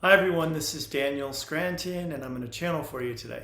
Hi everyone, this is Daniel Scranton and I'm going to channel for you today.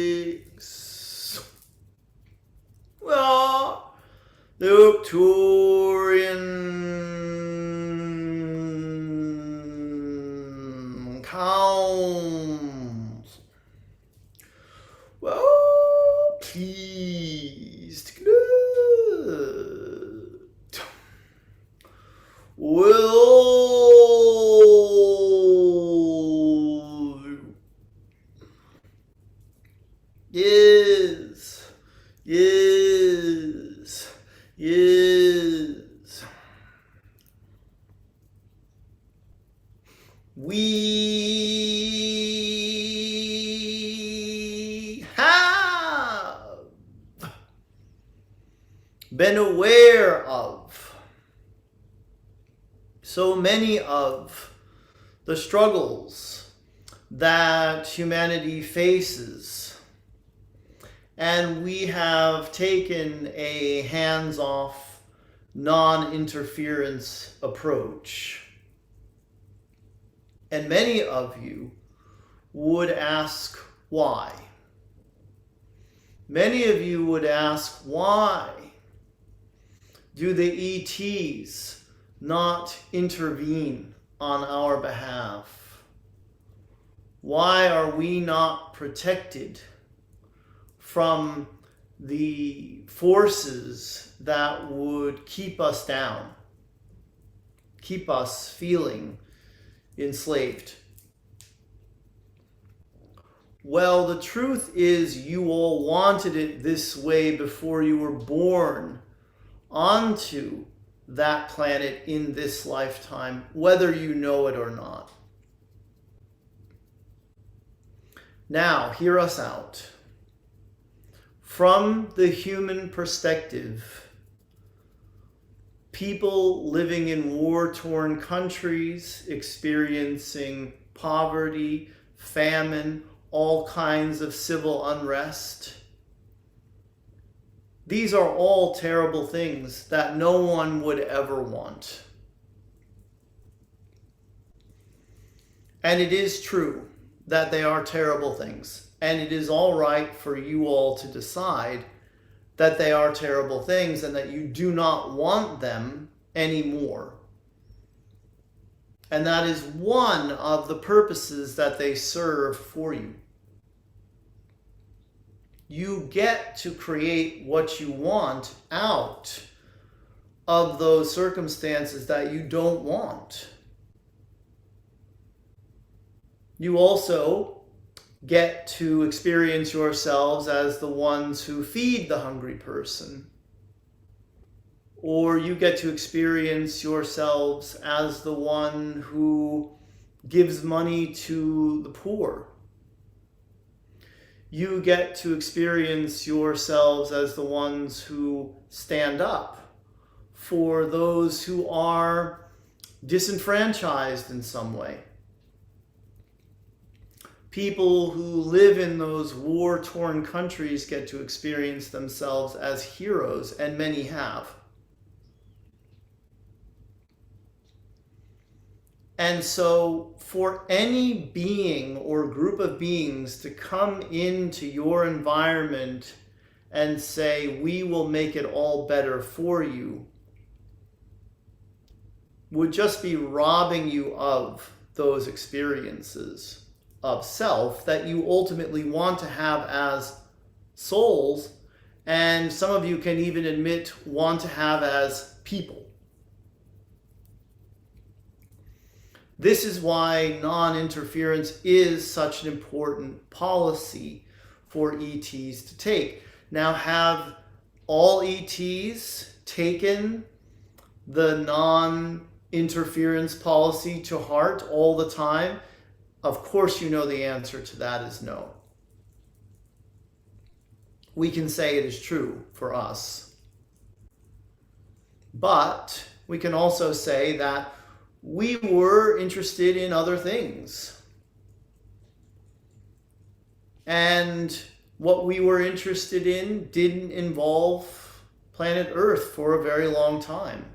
Greetings. Well, the Arcturian Council. Well, pleased. Good. Will. Yes. Yes. Yes. We have been aware of so many of the struggles that humanity faces, and we have taken a hands-off, non-interference approach. And many of you would ask why. Many of you would ask, why do the e.t.s not intervene on our behalf? Why are we not protected from the forces that would keep us down, keep us feeling enslaved? Well, the truth is you all wanted it this way before you were born onto that planet in this lifetime, whether you know it or not. Now, hear us out. From the human perspective, people living in war-torn countries, experiencing poverty, famine, all kinds of civil unrest. These are all terrible things that no one would ever want. And it is true that they are terrible things. And it is all right for you all to decide that they are terrible things and that you do not want them anymore. And that is one of the purposes that they serve for you. You get to create what you want out of those circumstances that you don't want. You also get to experience yourselves as the ones who feed the hungry person. Or you get to experience yourselves as the one who gives money to the poor. You get to experience yourselves as the ones who stand up for those who are disenfranchised in some way. People who live in those war-torn countries get to experience themselves as heroes, and many have. And so for any being or group of beings to come into your environment and say, we will make it all better for you, would just be robbing you of those experiences of self that you ultimately want to have as souls, and some of you can even admit want to have as people. This is why non-interference is such an important policy for ETs to take. Now, have all ETs taken the non-interference policy to heart all the time? Of course, you know the answer to that is no. We can say it is true for us. But we can also say that we were interested in other things. And what we were interested in didn't involve planet Earth for a very long time.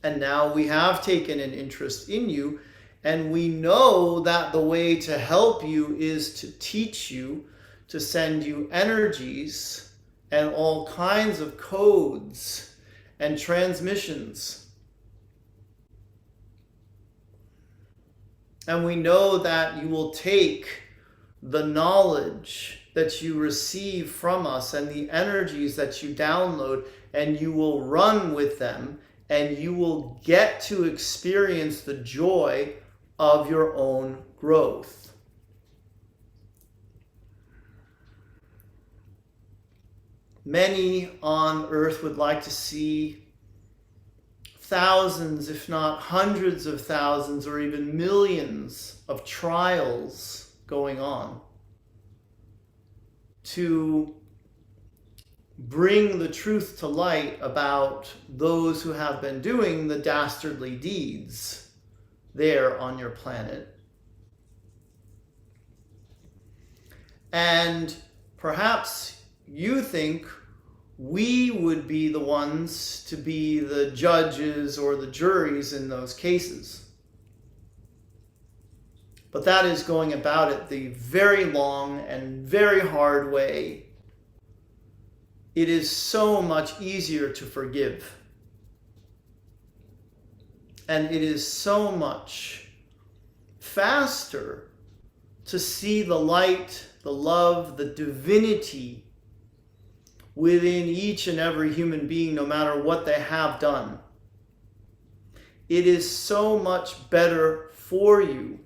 And now we have taken an interest in you, and we know that the way to help you is to teach you, to send you energies and all kinds of codes and transmissions. And we know that you will take the knowledge that you receive from us and the energies that you download, and you will run with them, and you will get to experience the joy of your own growth. Many on Earth would like to see thousands, if not hundreds of thousands, or even millions of trials going on to bring the truth to light about those who have been doing the dastardly deeds there on your planet. And perhaps you think we would be the ones to be the judges or the juries in those cases. But that is going about it the very long and very hard way. It is so much easier to forgive. And it is so much faster to see the light, the love, the divinity within each and every human being, no matter what they have done. It is so much better for you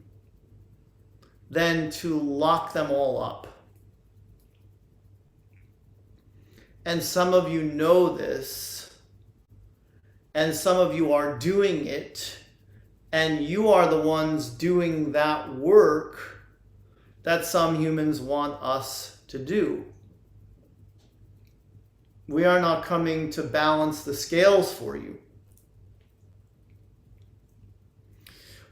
than to lock them all up. And some of you know this, and some of you are doing it, and you are the ones doing that work that some humans want us to do. We are not coming to balance the scales for you.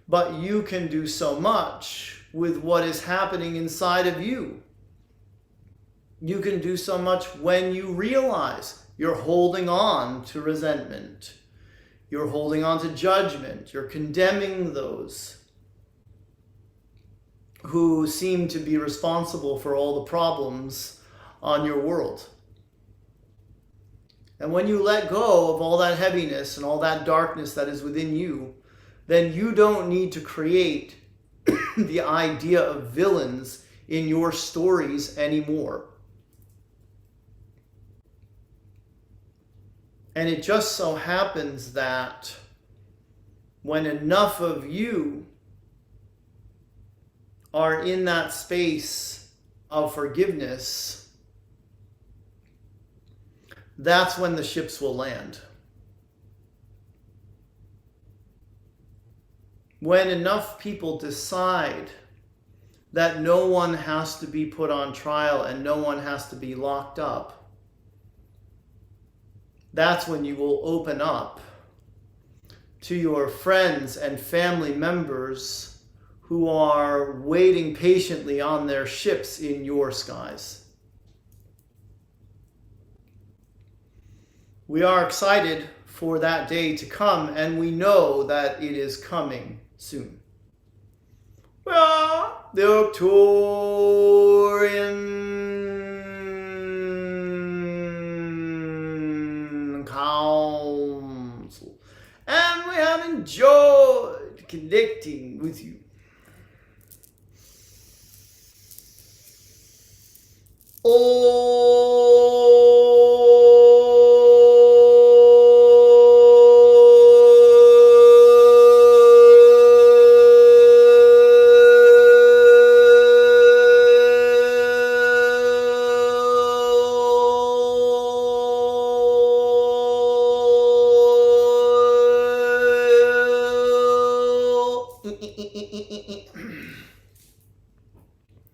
But you can do so much with what is happening inside of you. You can do so much when you realize you're holding on to resentment. You're holding on to judgment. You're condemning those who seem to be responsible for all the problems on your world. And when you let go of all that heaviness and all that darkness that is within you, then you don't need to create the idea of villains in your stories anymore. And it just so happens that when enough of you are in that space of forgiveness, that's when the ships will land. When enough people decide that no one has to be put on trial and no one has to be locked up, that's when you will open up to your friends and family members who are waiting patiently on their ships in your skies. We are excited for that day to come, and we know that it is coming soon. We are the Arcturian Council, and we have enjoyed connecting with you.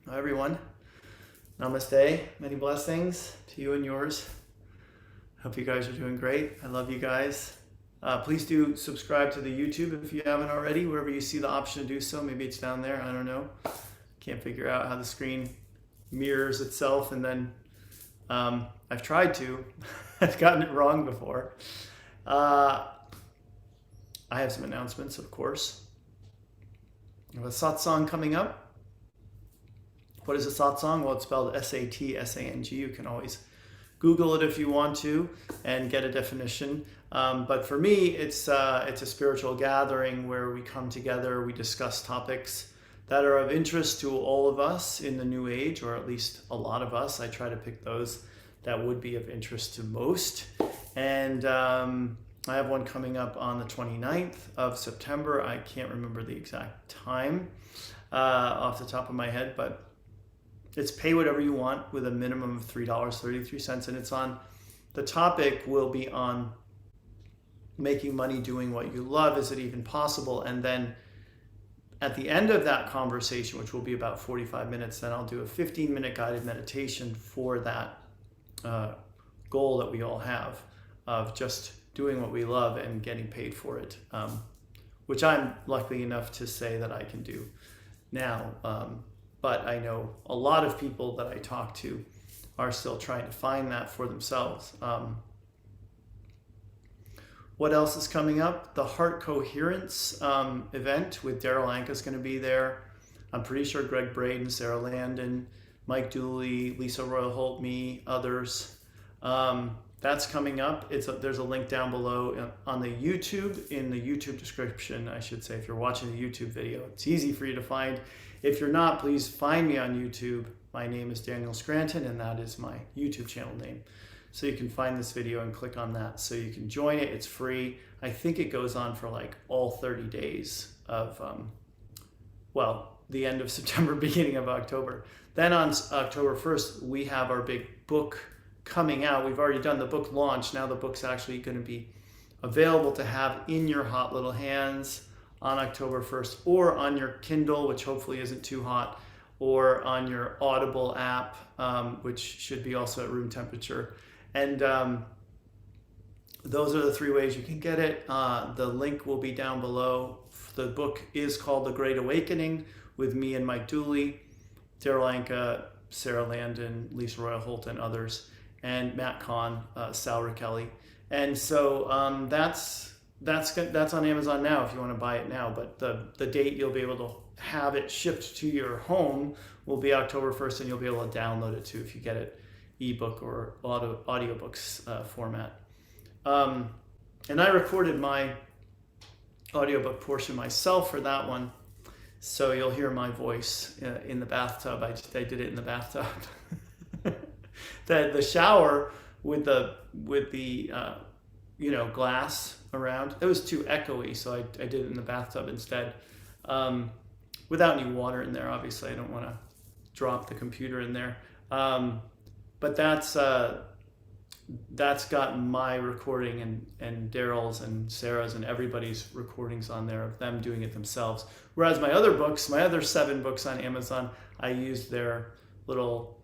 Hi everyone. Namaste. Many blessings to you and yours. Hope you guys are doing great. I love you guys. Please do subscribe to the YouTube if you haven't already, wherever you see the option to do so. Maybe it's down there. I don't know. Can't figure out how the screen mirrors itself. And then I've tried to. I've gotten it wrong before. I have some announcements, of course. I have a satsang coming up. What is a satsang? Well, it's spelled S-A-T-S-A-N-G. You can always Google it if you want to and get a definition. But for me, it's a spiritual gathering where we come together, we discuss topics that are of interest to all of us in the new age, or at least a lot of us. I try to pick those that would be of interest to most. And I have one coming up on the 29th of September. I can't remember the exact time off the top of my head, but it's pay whatever you want with a minimum of $3.33. And it's on, the topic will be on making money doing what you love. Is it even possible? And then at the end of that conversation, which will be about 45 minutes, then I'll do a 15-minute guided meditation for that goal that we all have of just doing what we love and getting paid for it, which I'm lucky enough to say that I can do now. But I know a lot of people that I talk to are still trying to find that for themselves. What else is coming up? The Heart Coherence event with Daryl Anka is going to be there. I'm pretty sure Greg Braden, Sarah Landon, Mike Dooley, Lisa Royal Holt, me, others. That's coming up. There's a link down below on the YouTube, in the YouTube description, I should say, if you're watching the YouTube video. It's easy for you to find. If you're not, please find me on YouTube. My name is Daniel Scranton, and that is my YouTube channel name. So you can find this video and click on that so you can join it. It's free. I think it goes on for like all 30 days of, the end of September, beginning of October. Then on October 1st, we have our big book coming out. We've already done the book launch. Now the book's actually going to be available to have in your hot little hands on October 1st, or on your Kindle, which hopefully isn't too hot, or on your Audible app, which should be also at room temperature. And those are the three ways you can get it. The link will be down below. The book is called The Great Awakening, with me and Mike Dooley, Daryl Anka, Sarah Landon, Lisa Royal Holt, and others, and Matt Kahn, Sal Kelly. And so that's that's on Amazon now if you want to buy it now. But the date you'll be able to have it shipped to your home will be October 1st, and you'll be able to download it too if you get it ebook or audiobooks format. And I recorded my audiobook portion myself for that one, so you'll hear my voice in the bathtub. I did it in the bathtub. The shower with the glass around, it was too echoey, so I did it in the bathtub instead, without any water in there. Obviously I don't want to drop the computer in there, but that's got my recording and Daryl's and Sarah's and everybody's recordings on there of them doing it themselves. Whereas my other 7 books on Amazon, I used their little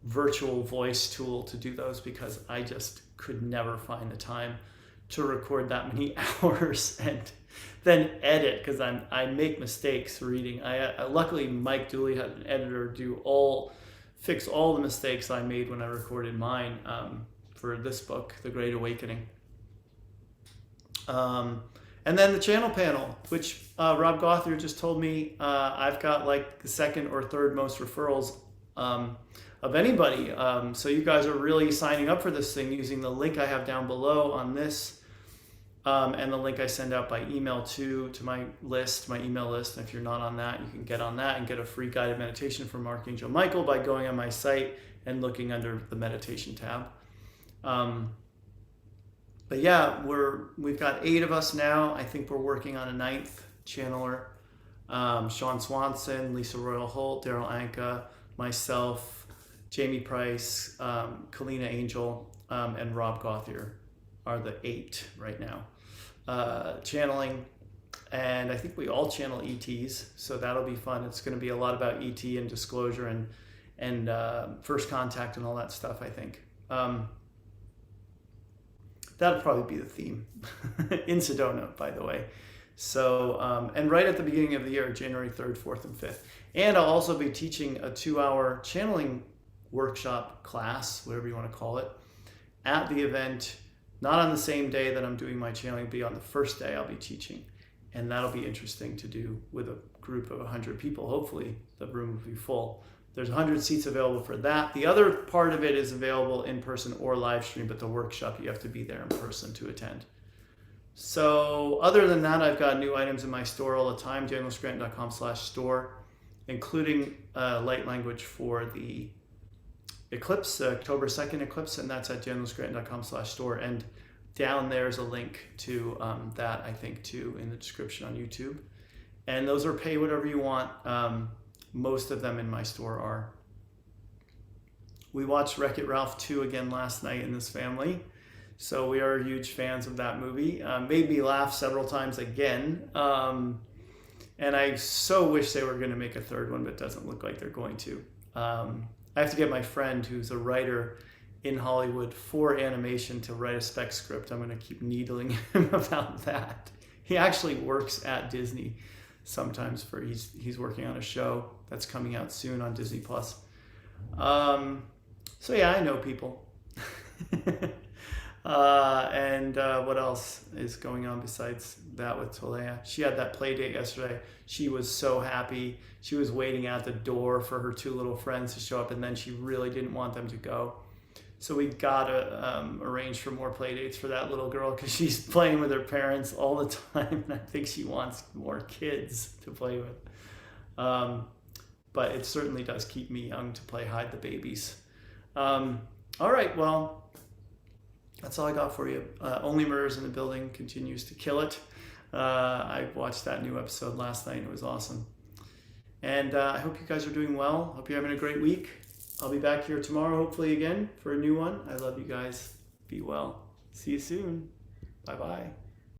virtual voice tool to do those, because I just could never find the time to record that many hours and then edit, because I make mistakes reading. Luckily Mike Dooley had an editor fix all the mistakes I made when I recorded mine for this book, The Great Awakening. And then the channel panel, which Rob Gothier just told me I've got like the 2nd or 3rd most referrals of anybody. So you guys are really signing up for this thing using the link I have down below on this, and the link I send out by email to my email list. And if you're not on that, you can get on that and get a free guided meditation from Archangel Michael by going on my site and looking under the meditation tab. But yeah, we've got 8 of us now. I think we're working on a 9th channeler. Sean Swanson, Lisa Royal Holt, Daryl Anka, myself, Jamie Price, Kalina Angel, and Rob Gothier are the 8 right now channeling. And I think we all channel e.t.s, so that'll be fun. It's going to be a lot about e.t. and disclosure and first contact and all that stuff, I think. That'll probably be the theme in Sedona, by the way. So, and right at the beginning of the year, January 3rd, 4th, and 5th. And I'll also be teaching a 2-hour channeling workshop class, whatever you want to call it, at the event, not on the same day that I'm doing my channeling, but on the first day I'll be teaching. And that'll be interesting to do with a group of 100 people. Hopefully the room will be full. There's 100 seats available for that. The other part of it is available in person or live stream, but the workshop, you have to be there in person to attend. So other than that, I've got new items in my store all the time, danielscranton.com/store, including light language for the eclipse, October 2nd eclipse, and that's at danielscranton.com/store. And down there's a link to that, I think, too, in the description on YouTube. And those are pay whatever you want. Most of them in my store are. We watched Wreck-It Ralph 2 again last night in this family. So we are huge fans of that movie. Made me laugh several times again. And I so wish they were going to make a 3rd one, but it doesn't look like they're going to. I have to get my friend who's a writer in Hollywood for animation to write a spec script. I'm going to keep needling him about that. He actually works at Disney sometimes he's working on a show that's coming out soon on Disney Plus. So yeah, I know people. And what else is going on besides that with Tolea? She had that play date yesterday. She was so happy. She was waiting at the door for her 2 little friends to show up, and then she really didn't want them to go. So we got to arrange for more play dates for that little girl, because she's playing with her parents all the time, and I think she wants more kids to play with. But it certainly does keep me young to play hide the babies. All right, well, that's all I got for you. Only Murders in the Building continues to kill it. I watched that new episode last night, and it was awesome. And I hope you guys are doing well. Hope you're having a great week. I'll be back here tomorrow, hopefully again, for a new one. I love you guys. Be well. See you soon. Bye-bye.